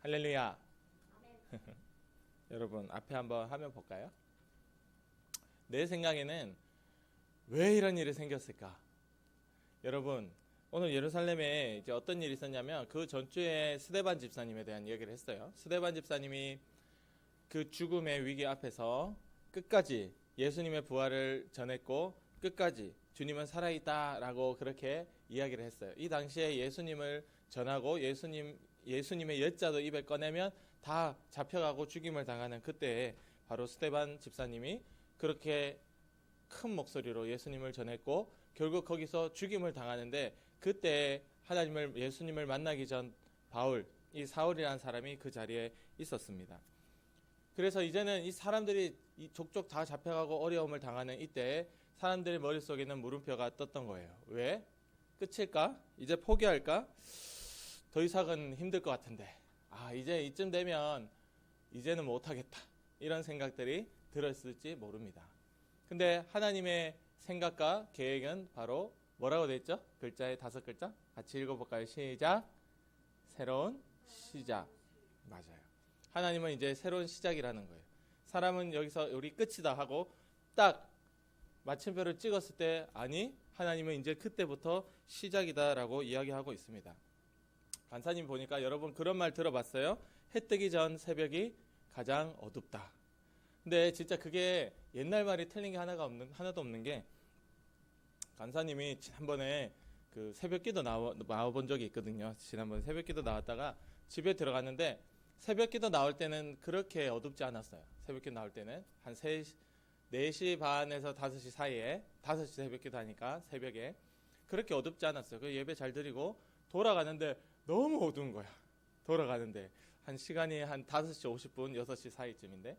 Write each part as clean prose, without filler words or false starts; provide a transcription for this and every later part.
할렐루야. 여러분 앞에 한번 화면 볼까요? 내 생각에는 왜 이런 일이 생겼을까? 여러분 오늘 예루살렘에 이제 어떤 일이 있었냐면 그 전주에 스데반 집사님에 대한 이야기를 했어요. 스데반 집사님이 그 죽음의 위기 앞에서 끝까지 예수님의 부활을 전했고 끝까지 주님은 살아있다라고 그렇게 이야기를 했어요. 이 당시에 예수님을 전하고 예수님의 여자도 입에 꺼내면 다 잡혀가고 죽임을 당하는 그때에 바로 스데반 집사님이 그렇게 큰 목소리로 예수님을 전했고 결국 거기서 죽임을 당하는데 그때 예수님을 만나기 전 바울, 이 사울이라는 사람이 그 자리에 있었습니다. 그래서 이제는 이 사람들이 이 족족 다 잡혀가고 어려움을 당하는 이때 사람들의 머릿속에는 물음표가 떴던 거예요. 왜? 끝일까? 이제 포기할까? 더 이상은 힘들 것 같은데 이제 이쯤 되면 이제는 못하겠다 이런 생각들이 들었을지 모릅니다. 근데 하나님의 생각과 계획은 바로 뭐라고 되어 있죠? 글자에 5글자 같이 읽어볼까요? 시작. 새로운 시작. 맞아요. 하나님은 이제 새로운 시작이라는 거예요. 사람은 여기서 우리 끝이다 하고 딱 마침표를 찍었을 때 아니 하나님은 이제 그때부터 시작이다라고 이야기하고 있습니다. 간사님 보니까 여러분 그런 말 들어봤어요? 해 뜨기 전 새벽이 가장 어둡다. 근데 진짜 그게 옛날 말이 틀린 게 하나도 없는 게 간사님이 지난번에 그 새벽기도 나와본 적이 있거든요. 지난번에 새벽기도 나왔다가 집에 들어갔는데 새벽기도 나올 때는 그렇게 어둡지 않았어요. 새벽기도 나올 때는 한 4시 반에서 5시 사이에 5시 새벽기도 하니까 새벽에 그렇게 어둡지 않았어요. 그 예배 잘 드리고 돌아가는데 너무 어두운 거야. 돌아가는데 한 시간이 한 5시 50분 6시 사이쯤인데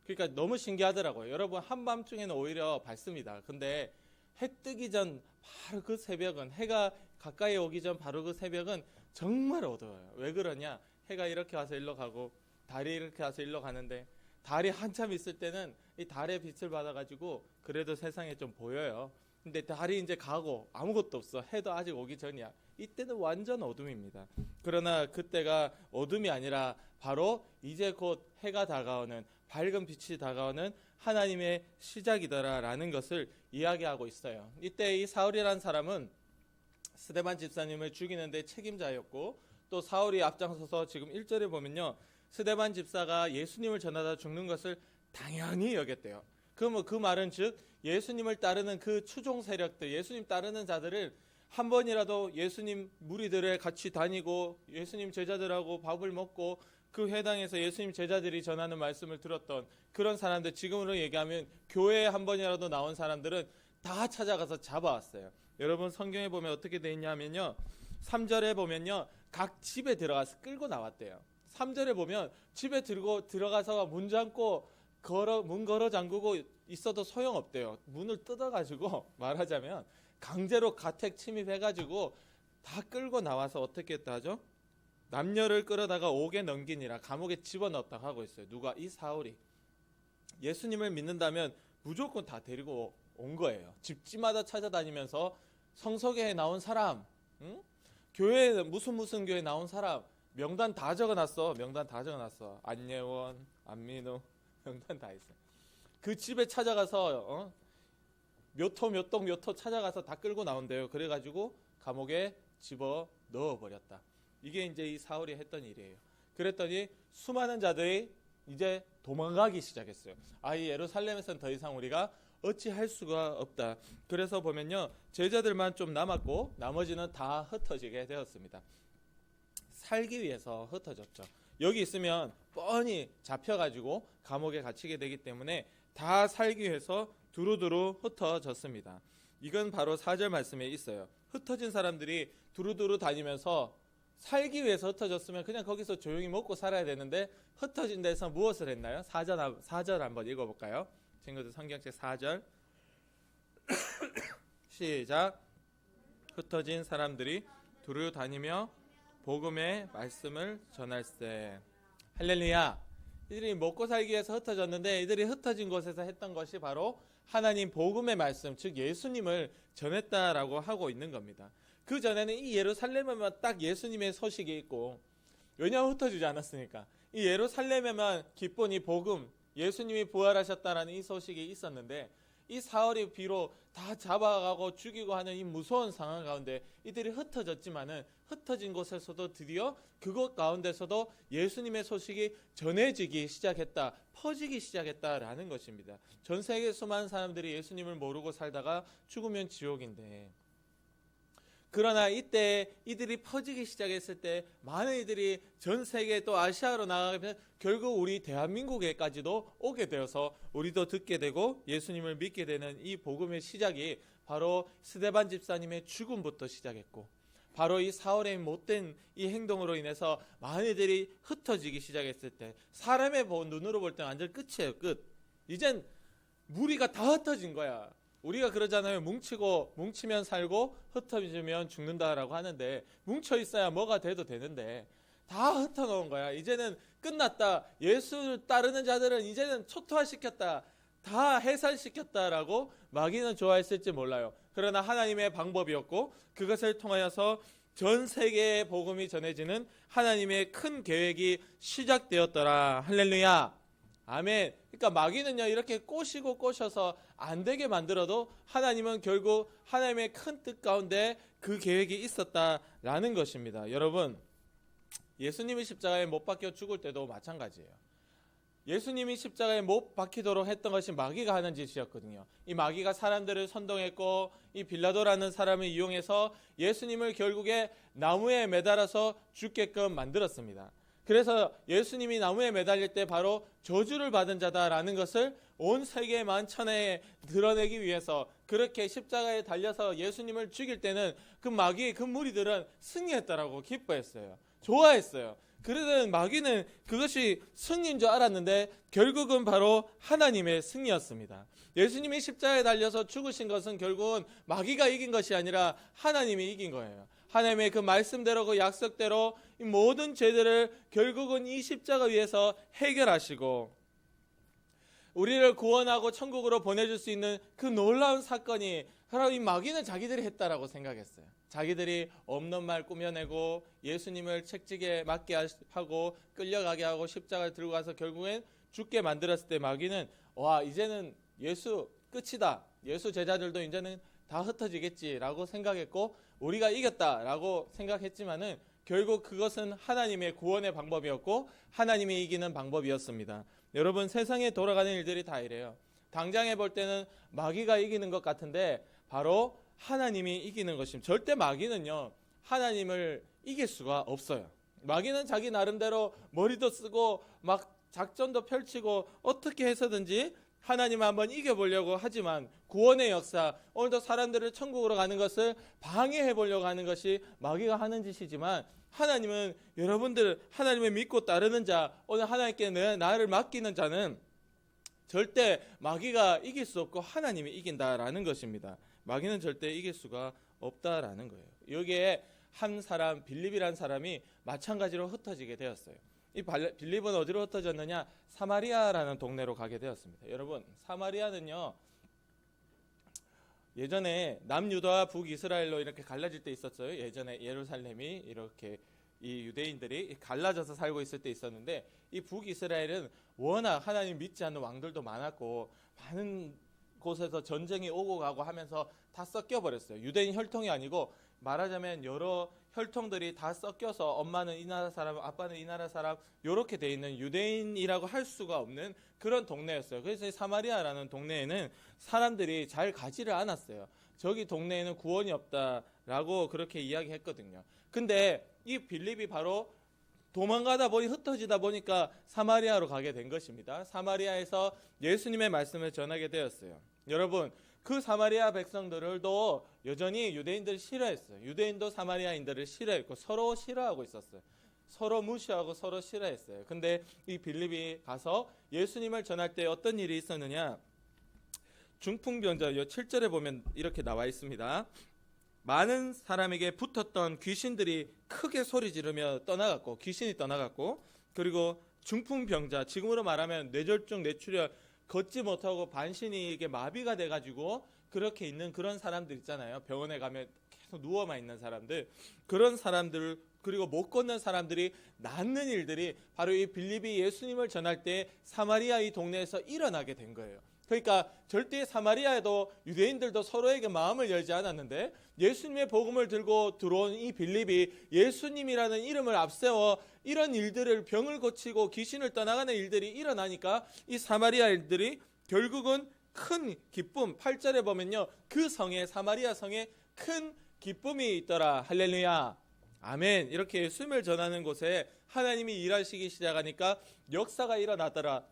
그러니까 너무 신기하더라고요. 여러분 한밤중에는 오히려 밝습니다. 근데 해 뜨기 전 바로 그 새벽은 해가 가까이 오기 전 바로 그 새벽은 정말 어두워요. 왜 그러냐? 해가 이렇게 와서 일로 가고 달이 이렇게 와서 일로 가는데 달이 한참 있을 때는 이 달의 빛을 받아가지고 그래도 세상에 좀 보여요. 근데 달이 이제 가고 아무것도 없어. 해도 아직 오기 전이야. 이때는 완전 어둠입니다. 그러나 그때가 어둠이 아니라 바로 이제 곧 해가 다가오는 밝은 빛이 다가오는 하나님의 시작이더라라는 것을 이야기하고 있어요. 이때 이 사울이라는 사람은 스데반 집사님을 죽이는데 책임자였고 또 사울이 앞장서서 지금 1절에 보면요. 스데반 집사가 예수님을 전하다 죽는 것을 당연히 여겼대요. 그 말은 즉 예수님을 따르는 그 추종 세력들, 예수님 따르는 자들을 한 번이라도 예수님 무리들에 같이 다니고 예수님 제자들하고 밥을 먹고 그 회당에서 예수님 제자들이 전하는 말씀을 들었던 그런 사람들, 지금으로 얘기하면 교회에 한 번이라도 나온 사람들은 다 찾아가서 잡아왔어요. 여러분 성경에 보면 어떻게 되어 있냐면요. 3절에 보면요. 각 집에 들어가서 끌고 나왔대요. 3절에 보면 집에 들어가서 문 걸어 잠그고 있어도 소용없대요. 문을 뜯어가지고 말하자면 강제로 가택 침입해가지고 다 끌고 나와서 어떻게 했다 하죠? 남녀를 끌어다가 옥에 넘기니라 감옥에 집어넣었다고 하고 있어요. 누가? 이 사울이. 예수님을 믿는다면 무조건 다 데리고 온 거예요. 집집마다 찾아다니면서 성서계에 나온 사람, 교회에 무슨 교회 나온 사람 명단 다 적어놨어. 안예원, 안민우 명단 다 있어요. 그 집에 찾아가서 몇 호 찾아가서 다 끌고 나온대요. 그래가지고 감옥에 집어 넣어버렸다. 이게 이제 이 사울이 했던 일이에요. 그랬더니 수많은 자들이 이제 도망가기 시작했어요. 이 예루살렘에서는 더 이상 우리가 어찌할 수가 없다. 그래서 보면요. 제자들만 좀 남았고 나머지는 다 흩어지게 되었습니다. 살기 위해서 흩어졌죠. 여기 있으면 뻔히 잡혀가지고 감옥에 갇히게 되기 때문에 다 살기 위해서 두루두루 흩어졌습니다. 이건 바로 4절 말씀에 있어요. 흩어진 사람들이 두루두루 다니면서 살기 위해서 흩어졌으면 그냥 거기서 조용히 먹고 살아야 되는데 흩어진 데서 무엇을 했나요? 4절 한번 읽어볼까요? 친구들 성경책 4절 시작. 흩어진 사람들이 두루 다니며 복음의 말씀을 전할세. 할렐루야. 이들이 먹고 살기 위해서 흩어졌는데 이들이 흩어진 곳에서 했던 것이 바로 하나님 복음의 말씀, 즉 예수님을 전했다라고 하고 있는 겁니다. 그 전에는 이 예루살렘에만 딱 예수님의 소식이 있고 왜냐하면 흩어지지 않았으니까. 이 예루살렘에만 기쁜 이 복음, 예수님이 부활하셨다라는 이 소식이 있었는데 이 사울이 비록 다 잡아가고 죽이고 하는 이 무서운 상황 가운데 이들이 흩어졌지만은 흩어진 곳에서도 드디어 그곳 가운데서도 예수님의 소식이 전해지기 시작했다, 퍼지기 시작했다라는 것입니다. 전 세계 수많은 사람들이 예수님을 모르고 살다가 죽으면 지옥인데, 그러나 이때 이들이 퍼지기 시작했을 때 많은 이들이 전 세계 또 아시아로 나가면 결국 우리 대한민국에까지도 오게 되어서 우리도 듣게 되고 예수님을 믿게 되는 이 복음의 시작이 바로 스데반 집사님의 죽음부터 시작했고, 바로 이 사울의 못된 이 행동으로 인해서 많은 이들이 흩어지기 시작했을 때, 사람의 눈으로 볼 때는 완전 끝이에요. 끝. 이젠 무리가 다 흩어진 거야. 우리가 그러잖아요. 뭉치면 살고 흩어지면 죽는다라고 하는데, 뭉쳐 있어야 뭐가 돼도 되는데 다 흩어놓은 거야. 이제는 끝났다. 예수를 따르는 자들은 이제는 초토화시켰다, 다 해산시켰다라고 마귀는 좋아했을지 몰라요. 그러나 하나님의 방법이었고, 그것을 통하여서 전 세계에 복음이 전해지는 하나님의 큰 계획이 시작되었더라. 할렐루야. 아멘. 그러니까 마귀는요, 이렇게 꼬셔서 안 되게 만들어도 하나님은 결국 하나님의 큰 뜻 가운데 그 계획이 있었다라는 것입니다. 여러분, 예수님이 십자가에 못 박혀 죽을 때도 마찬가지예요. 예수님이 십자가에 못 박히도록 했던 것이 마귀가 하는 짓이었거든요. 이 마귀가 사람들을 선동했고, 이 빌라도라는 사람을 이용해서 예수님을 결국에 나무에 매달아서 죽게끔 만들었습니다. 그래서 예수님이 나무에 매달릴 때 바로 저주를 받은 자다라는 것을 온 세계 만천에 드러내기 위해서 그렇게 십자가에 달려서 예수님을 죽일 때는 그 마귀, 그 무리들은 승리했다라고 기뻐했어요. 좋아했어요. 그러던 마귀는 그것이 승리인 줄 알았는데 결국은 바로 하나님의 승리였습니다. 예수님이 십자가에 달려서 죽으신 것은 결국은 마귀가 이긴 것이 아니라 하나님이 이긴 거예요. 하나님의 그 말씀대로, 그 약속대로 이 모든 죄들을 결국은 이 십자가 위에서 해결하시고 우리를 구원하고 천국으로 보내줄 수 있는 그 놀라운 사건이 바로 이 마귀는 자기들이 했다라고 생각했어요. 자기들이 없는 말 꾸며내고 예수님을 책찍에 맞게 하고 끌려가게 하고 십자가를 들고 가서 결국엔 죽게 만들었을 때 마귀는 와, 이제는 예수 끝이다. 예수 제자들도 이제는 다 흩어지겠지라고 생각했고 우리가 이겼다라고 생각했지만은 결국 그것은 하나님의 구원의 방법이었고 하나님이 이기는 방법이었습니다. 여러분, 세상에 돌아가는 일들이 다 이래요. 당장에 볼 때는 마귀가 이기는 것 같은데 바로 하나님이 이기는 것입니다. 절대 마귀는요, 하나님을 이길 수가 없어요. 마귀는 자기 나름대로 머리도 쓰고 막 작전도 펼치고 어떻게 해서든지 하나님을 한번 이겨보려고 하지만 구원의 역사, 오늘도 사람들을 천국으로 가는 것을 방해해보려고 하는 것이 마귀가 하는 짓이지만 하나님은 여러분들 하나님을 믿고 따르는 자, 오늘 하나님께 나를 맡기는 자는 절대 마귀가 이길 수 없고 하나님이 이긴다라는 것입니다. 마귀는 절대 이길 수가 없다라는 거예요. 여기에 한 사람, 빌립이라는 사람이 마찬가지로 흩어지게 되었어요. 이 빌립은 어디로 흩어졌느냐? 사마리아라는 동네로 가게 되었습니다. 여러분, 사마리아는요, 예전에 남유다와 북이스라엘로 이렇게 갈라질 때 있었어요. 예전에 예루살렘이 이렇게 이 유대인들이 갈라져서 살고 있을 때 있었는데, 이 북이스라엘은 워낙 하나님 믿지 않는 왕들도 많았고 많은 곳에서 전쟁이 오고 가고 하면서 다 섞여 버렸어요. 유대인 혈통이 아니고 말하자면 여러 혈통들이 다 섞여서 엄마는 이 나라 사람, 아빠는 이 나라 사람, 이렇게 돼 있는 유대인이라고 할 수가 없는 그런 동네였어요. 그래서 사마리아라는 동네에는 사람들이 잘 가지를 않았어요. 저기 동네에는 구원이 없다라고 그렇게 이야기했거든요. 근데 이 빌립이 바로 도망가다 보니 흩어지다 보니까 사마리아로 가게 된 것입니다. 사마리아에서 예수님의 말씀을 전하게 되었어요. 여러분, 그 사마리아 백성들도 여전히 유대인들을 싫어했어요. 유대인도 사마리아인들을 싫어했고 서로 싫어하고 있었어요. 서로 무시하고 서로 싫어했어요. 근데 이 빌립이 가서 예수님을 전할 때 어떤 일이 있었느냐? 중풍병자 7절에 보면 이렇게 나와 있습니다. 많은 사람에게 붙었던 귀신들이 크게 소리 지르며 떠나갔고, 귀신이 떠나갔고, 그리고 중풍병자, 지금으로 말하면 뇌졸중, 뇌출혈, 걷지 못하고 반신이 이게 마비가 돼가지고 그렇게 있는 그런 사람들 있잖아요. 병원에 가면 계속 누워만 있는 사람들, 그런 사람들을 그리고 못 걷는 사람들이 낫는 일들이 바로 이 빌립이 예수님을 전할 때 사마리아 이 동네에서 일어나게 된 거예요. 그러니까 절대 사마리아에도 유대인들도 서로에게 마음을 열지 않았는데 예수님의 복음을 들고 들어온 이 빌립이 예수님이라는 이름을 앞세워 이런 일들을 병을 고치고 귀신을 떠나가는 일들이 일어나니까 이 사마리아인들이 결국은 큰 기쁨, 8절에 보면요, 그 성에, 사마리아 성에 큰 기쁨이 있더라. 할렐루야, 아멘. 이렇게 예수님을 전하는 곳에 하나님이 일하시기 시작하니까 역사가 일어나더라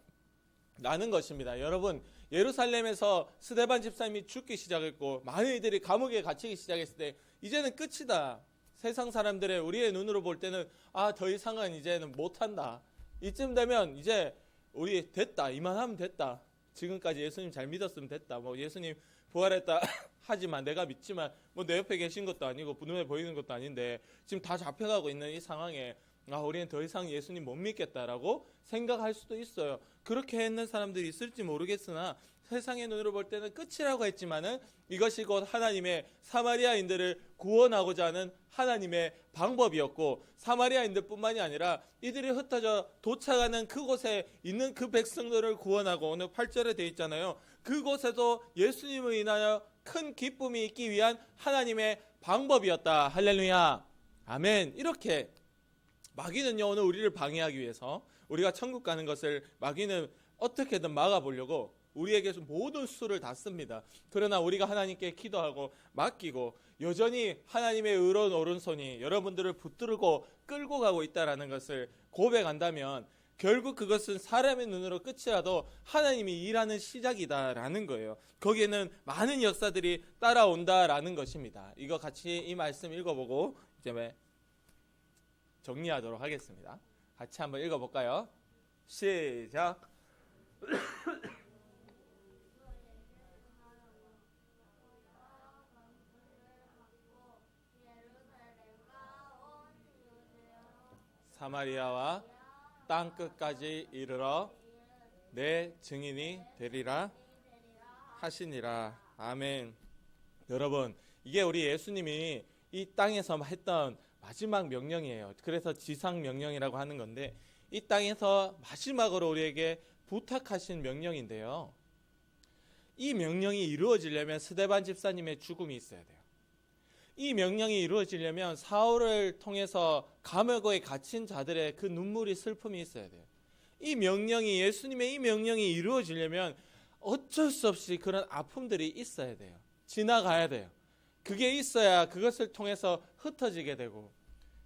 라는 것입니다. 여러분, 예루살렘에서 스데반 집사님이 죽기 시작했고 많은 이들이 감옥에 갇히기 시작했을 때 이제는 끝이다. 세상 사람들의 우리의 눈으로 볼 때는 더 이상은 이제는 못한다. 이쯤 되면 이제 우리 됐다. 이만하면 됐다. 지금까지 예수님 잘 믿었으면 됐다. 뭐 예수님 부활했다 하지만 내가 믿지만 뭐 내 옆에 계신 것도 아니고 눈에 보이는 것도 아닌데 지금 다 잡혀가고 있는 이 상황에 우리는 더 이상 예수님 못 믿겠다라고 생각할 수도 있어요. 그렇게 했는 사람들이 있을지 모르겠으나 세상의 눈으로 볼 때는 끝이라고 했지만은 이것이 곧 하나님의 사마리아인들을 구원하고자 하는 하나님의 방법이었고, 사마리아인들뿐만이 아니라 이들이 흩어져 도착하는 그곳에 있는 그 백성들을 구원하고, 오늘 8절에 되어 있잖아요. 그곳에도 예수님을 인하여 큰 기쁨이 있기 위한 하나님의 방법이었다. 할렐루야, 아멘. 이렇게 마귀는요, 오늘 우리를 방해하기 위해서 우리가 천국 가는 것을 마귀는 어떻게든 막아보려고 우리에게 모든 수를 다 씁니다. 그러나 우리가 하나님께 기도하고 맡기고 여전히 하나님의 의로운 오른손이 여러분들을 붙들고 끌고 가고 있다는 것을 고백한다면 결국 그것은 사람의 눈으로 끝이라도 하나님이 일하는 시작이다라는 거예요. 거기에는 많은 역사들이 따라온다라는 것입니다. 이거 같이 이 말씀 읽어보고 이제 정리하도록 하겠습니다. 같이 한번 읽어볼까요? 시작. 사마리아와 땅 끝까지 이르러 내 증인이 되리라 하시니라. 아멘. 여러분, 이게 우리 예수님이 이 땅에서 했던 마지막 명령이에요. 그래서 지상 명령이라고 하는 건데 이 땅에서 마지막으로 우리에게 부탁하신 명령인데요. 이 명령이 이루어지려면 스데반 집사님의 죽음이 있어야 돼요. 이 명령이 이루어지려면 사울을 통해서 감옥에 갇힌 자들의 그 눈물이 슬픔이 있어야 돼요. 이 명령이, 예수님의 이 명령이 이루어지려면 어쩔 수 없이 그런 아픔들이 있어야 돼요. 지나가야 돼요. 그게 있어야 그것을 통해서 흩어지게 되고,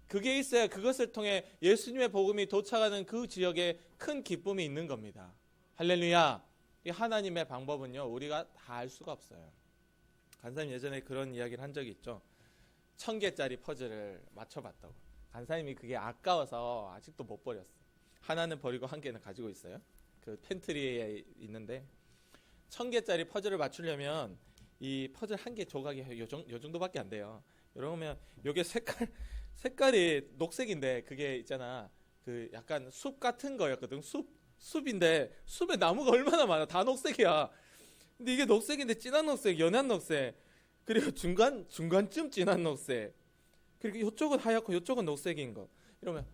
그게 있어야 그것을 통해 예수님의 복음이 도착하는 그 지역에 큰 기쁨이 있는 겁니다. 할렐루야. 이 하나님의 방법은요, 우리가 다 알 수가 없어요. 간사님 예전에 그런 이야기를 한 적이 있죠. 1000개짜리 퍼즐을 맞춰봤다고. 간사님이 그게 아까워서 아직도 못 버렸어. 하나는 버리고 한 개는 가지고 있어요. 그 팬트리에 있는데 1000개짜리 퍼즐을 맞추려면 이 퍼즐 한 개 조각이 요 정도밖에 안 돼요. 그러면 요게 색깔이 녹색인데 그게 있잖아. 그 약간 숲 같은 거였거든. 숲인데 숲에 나무가 얼마나 많아. 다 녹색이야. 근데 이게 녹색인데 진한 녹색, 연한 녹색, 그리고 중간쯤 진한 녹색, 그리고 이쪽은 하얗고 이쪽은 녹색인 거. 이러면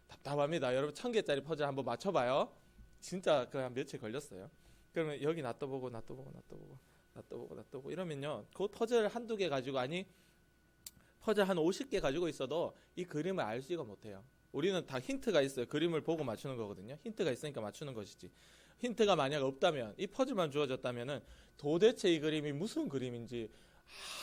답답합니다. 여러분 1000개짜리 퍼즐 한번 맞춰봐요. 진짜 그냥 며칠 걸렸어요. 그러면 여기 놔둬보고 이러면요, 그 퍼즐 한두 개 가지고, 아니 퍼즐 한 50개 가지고 있어도 이 그림을 알 수가 못해요. 우리는 다 힌트가 있어요. 그림을 보고 맞추는 거거든요. 힌트가 있으니까 맞추는 것이지. 힌트가 만약 없다면, 이 퍼즐만 주어졌다면 도대체 이 그림이 무슨 그림인지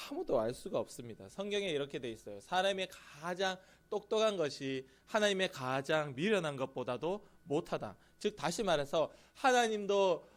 아무도 알 수가 없습니다. 성경에 이렇게 돼 있어요. 사람의 가장 똑똑한 것이 하나님의 가장 미련한 것보다도 못하다. 즉 다시 말해서 하나님도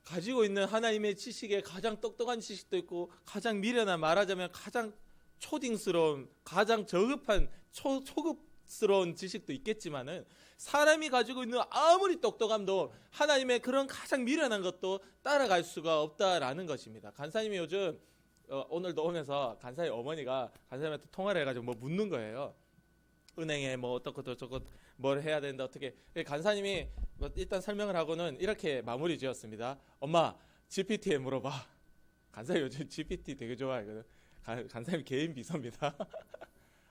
가지고 있는 하나님의 지식에 가장 똑똑한 지식도 있고 가장 미련한, 말하자면 가장 초딩스러운, 가장 저급한 초급스러운 지식도 있겠지만은 사람이 가지고 있는 아무리 똑똑함도 하나님의 그런 가장 미련한 것도 따라갈 수가 없다라는 것입니다. 간사님이 요즘 오늘도 오면서 간사님 어머니가 간사님한테 통화를 해가지고 뭐 묻는 거예요. 은행에 뭐 어떻고 저것 뭘 해야 되는데 어떻게. 간사님이 일단 설명을 하고는 이렇게 마무리 지었습니다. 엄마, GPT에 물어봐. 간사님 요즘 GPT 되게 좋아하거든. 간사님 개인 비서입니다.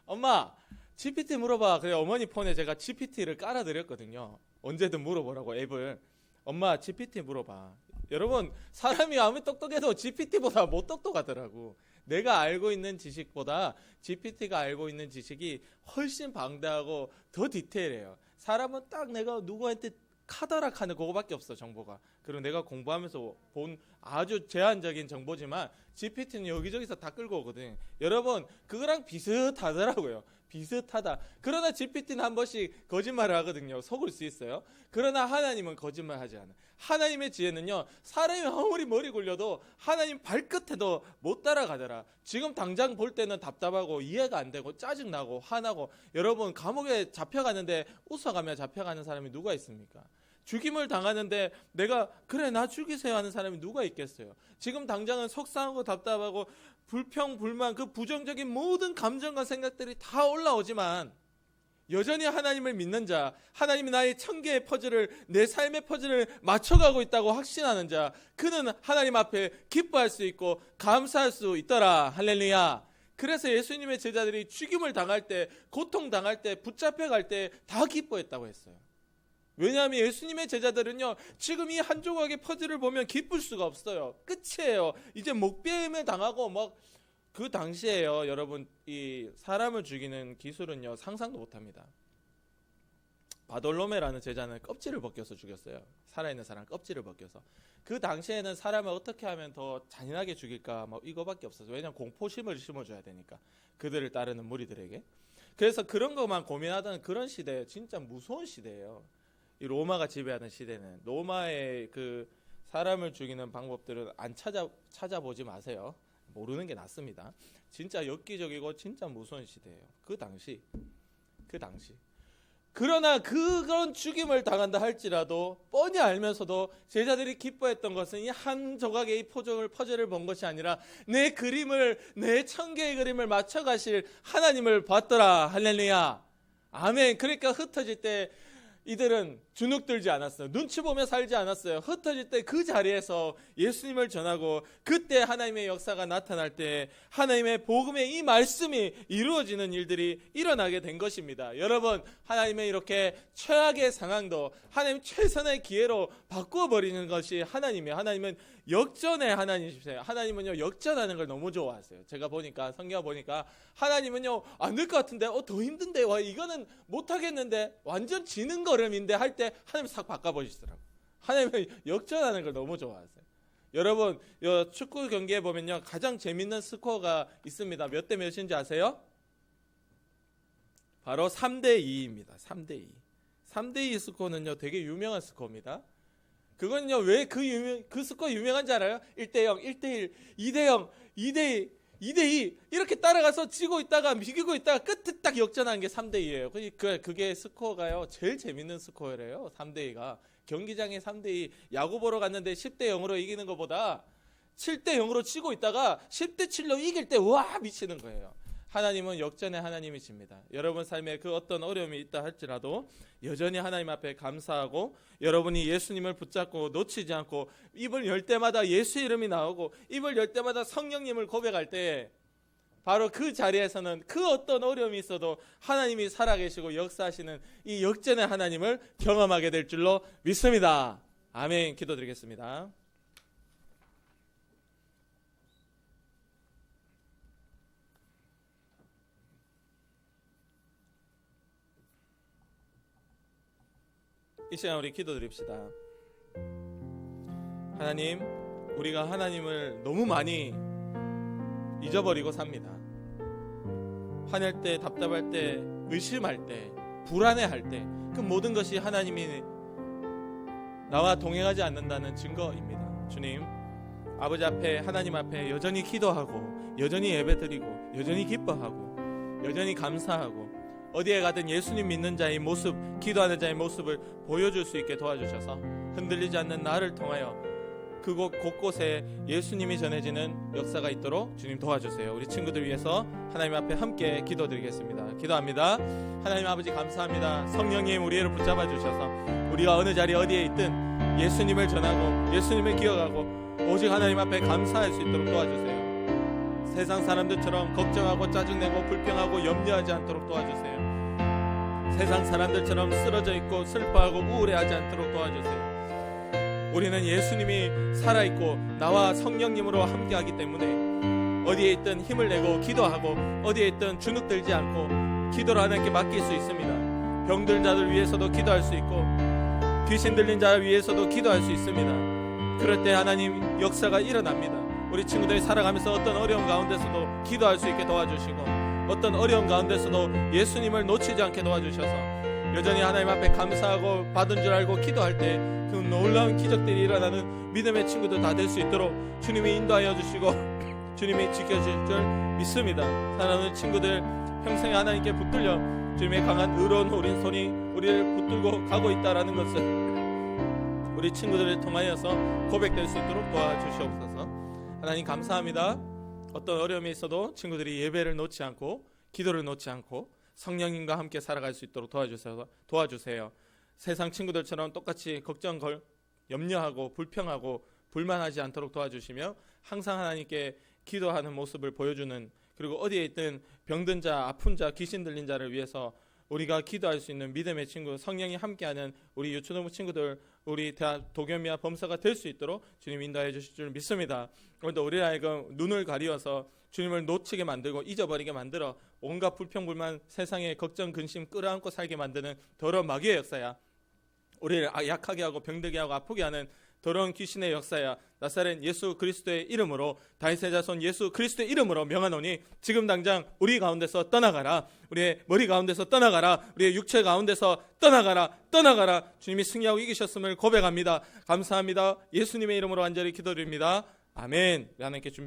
엄마, GPT 물어봐. 그래 어머니 폰에 제가 GPT를 깔아드렸거든요. 언제든 물어보라고 앱을. 엄마 GPT 물어봐. 여러분 사람이 아무리 똑똑해도 GPT보다 못 똑똑하더라고. 내가 알고 있는 지식보다 GPT가 알고 있는 지식이 훨씬 방대하고 더 디테일해요. 사람은 딱 내가 누구한테 카더락 하는 그거밖에 없어 정보가. 그리고 내가 공부하면서 본 아주 제한적인 정보지만 GPT는 여기저기서 다 끌고 오거든. 여러분 그거랑 비슷하더라고요. 비슷하다. 그러나 GPT는 한 번씩 거짓말을 하거든요. 속을 수 있어요. 그러나 하나님은 거짓말하지 않아요. 하나님의 지혜는요, 사람이 아무리 머리 굴려도 하나님 발끝에도 못 따라가더라. 지금 당장 볼 때는 답답하고 이해가 안 되고 짜증나고 화나고. 여러분 감옥에 잡혀가는데 웃어가며 잡혀가는 사람이 누가 있습니까? 죽임을 당하는데 내가 그래 나 죽이세요 하는 사람이 누가 있겠어요? 지금 당장은 속상하고 답답하고 불평, 불만, 그 부정적인 모든 감정과 생각들이 다 올라오지만 여전히 하나님을 믿는 자, 하나님이 나의 천개의 퍼즐을, 내 삶의 퍼즐을 맞춰가고 있다고 확신하는 자, 그는 하나님 앞에 기뻐할 수 있고 감사할 수 있더라. 할렐루야. 그래서 예수님의 제자들이 죽임을 당할 때, 고통당할 때, 붙잡혀갈 때 다 기뻐했다고 했어요. 왜냐하면 예수님의 제자들은요, 지금 이 한 조각의 퍼즐을 보면 기쁠 수가 없어요. 끝이에요. 이제 목배임을 당하고 그 당시에요, 여러분, 이 사람을 죽이는 기술은요, 상상도 못합니다. 바돌로메라는 제자는 껍질을 벗겨서 죽였어요. 살아있는 사람 껍질을 벗겨서. 그 당시에는 사람을 어떻게 하면 더 잔인하게 죽일까, 이거밖에 없었어요. 왜냐하면 공포심을 심어줘야 되니까. 그들을 따르는 무리들에게. 그래서 그런 것만 고민하던 그런 시대에 진짜 무서운 시대예요. 이 로마가 지배하는 시대는. 로마의 그 사람을 죽이는 방법들은 안 찾아보지 마세요. 모르는 게 낫습니다. 진짜 엽기적이고 진짜 무서운 시대예요. 그 당시. 그러나 그런 죽임을 당한다 할지라도 뻔히 알면서도 제자들이 기뻐했던 것은 이 한 조각의 이 퍼즐을 본 것이 아니라 내 그림을, 내 천개의 그림을 맞춰가실 하나님을 봤더라. 할렐루야. 아멘. 그러니까 흩어질 때 이들은 주눅들지 않았어요. 눈치 보며 살지 않았어요. 흩어질 때 그 자리에서 예수님을 전하고 그때 하나님의 역사가 나타날 때 하나님의 복음의 이 말씀이 이루어지는 일들이 일어나게 된 것입니다. 여러분, 하나님의 이렇게 최악의 상황도 하나님 최선의 기회로 바꾸어버리는 것이 하나님은 역전의 하나님이세요. 하나님은요, 역전하는 걸 너무 좋아하세요. 제가 보니까, 성경 보니까 하나님은요, 안 될 것 같은데, 더 힘든데, 이거는 못하겠는데, 완전 지는 걸음인데 할 때 하나님 싹 바꿔버리시더라고요. 하나님은 역전하는 걸 너무 좋아하세요. 여러분, 축구 경기에 보면요, 가장 재밌는 스코어가 있습니다. 몇 대 몇인지 아세요? 바로 3대2입니다. 3대2. 3대2 스코어는요, 되게 유명한 스코어입니다. 그건요, 왜 그 스코어 유명한지 알아요? 1대0, 1대1, 2대0, 2대2, 2대2 이렇게 따라가서 지고 있다가 이기고 있다가 끝에 딱 역전하는 게 3대2예요. 그게 스코어가요, 제일 재밌는 스코어래요. 3대2가. 경기장에 3대2, 야구 보러 갔는데 10대0으로 이기는 것보다 7대0으로 치고 있다가 10대7로 이길 때 와 미치는 거예요. 하나님은 역전의 하나님이십니다. 여러분 삶에 그 어떤 어려움이 있다 할지라도 여전히 하나님 앞에 감사하고 여러분이 예수님을 붙잡고 놓치지 않고 입을 열 때마다 예수 이름이 나오고 입을 열 때마다 성령님을 고백할 때 바로 그 자리에서는 그 어떤 어려움이 있어도 하나님이 살아계시고 역사하시는 이 역전의 하나님을 경험하게 될 줄로 믿습니다. 아멘. 기도드리겠습니다. 이 시간 우리 기도드립시다. 하나님, 우리가 하나님을 너무 많이 잊어버리고 삽니다. 화낼 때, 답답할 때, 의심할 때, 불안해할 때, 그 모든 것이 하나님이 나와 동행하지 않는다는 증거입니다. 주님, 아버지 앞에, 하나님 앞에 여전히 기도하고 여전히 예배드리고 여전히 기뻐하고 여전히 감사하고 어디에 가든 예수님 믿는 자의 모습, 기도하는 자의 모습을 보여줄 수 있게 도와주셔서 흔들리지 않는 나를 통하여 그곳 곳곳에 예수님이 전해지는 역사가 있도록 주님 도와주세요. 우리 친구들 위해서 하나님 앞에 함께 기도드리겠습니다. 기도합니다. 하나님 아버지 감사합니다. 성령님 우리를 붙잡아 주셔서 우리가 어느 자리 어디에 있든 예수님을 전하고 예수님을 기억하고 오직 하나님 앞에 감사할 수 있도록 도와주세요. 세상 사람들처럼 걱정하고 짜증내고 불평하고 염려하지 않도록 도와주세요. 세상 사람들처럼 쓰러져 있고 슬퍼하고 우울해하지 않도록 도와주세요. 우리는 예수님이 살아있고 나와 성령님으로 함께하기 때문에 어디에 있든 힘을 내고 기도하고 어디에 있든 주눅들지 않고 기도를 하나님께 맡길 수 있습니다. 병든 자들 위해서도 기도할 수 있고 귀신 들린 자 위해서도 기도할 수 있습니다. 그럴 때 하나님 역사가 일어납니다. 우리 친구들이 살아가면서 어떤 어려운 가운데서도 기도할 수 있게 도와주시고 어떤 어려운 가운데서도 예수님을 놓치지 않게 도와주셔서 여전히 하나님 앞에 감사하고 받은 줄 알고 기도할 때 그 놀라운 기적들이 일어나는 믿음의 친구들 다 될 수 있도록 주님이 인도하여 주시고 주님이 지켜주실 줄 믿습니다. 사랑하는 친구들, 평생에 하나님께 붙들려 주님의 강한 의로운 오른손이 우리를 붙들고 가고 있다라는 것을 우리 친구들을 통하여서 고백될 수 있도록 도와주시옵소서. 하나님 감사합니다. 어떤 어려움이 있어도 친구들이 예배를 놓지 않고 기도를 놓지 않고 성령님과 함께 살아갈 수 있도록 도와주세요. 세상 친구들처럼 똑같이 걱정, 염려하고 불평하고 불만하지 않도록 도와주시며 항상 하나님께 기도하는 모습을 보여주는, 그리고 어디에 있든 병든 자, 아픈 자, 귀신 들린 자를 위해서 우리가 기도할 수 있는 믿음의 친구, 성령이 함께하는 우리 유초등부 친구들, 우리 대학 도겸이와 범사가 될 수 있도록 주님 인도해 주실 줄 믿습니다. 오늘도 우리 하여금 눈을 가리워서 주님을 놓치게 만들고 잊어버리게 만들어 온갖 불평불만, 세상의 걱정, 근심 끌어안고 살게 만드는 더러운 마귀의 역사야. 우리를 약하게 하고 병들게 하고 아프게 하는 더러운 귀신의 역사야. 나사렛 예수 그리스도의 이름으로, 다윗의 자손 예수 그리스도의 이름으로 명하노니 지금 당장 우리 가운데서 떠나가라. 우리의 머리 가운데서 떠나가라. 우리의 육체 가운데서 떠나가라. 주님이 승리하고 이기셨음을 고백합니다. 감사합니다. 예수님의 이름으로 간절히 기도드립니다. 아멘. 하나님께 준비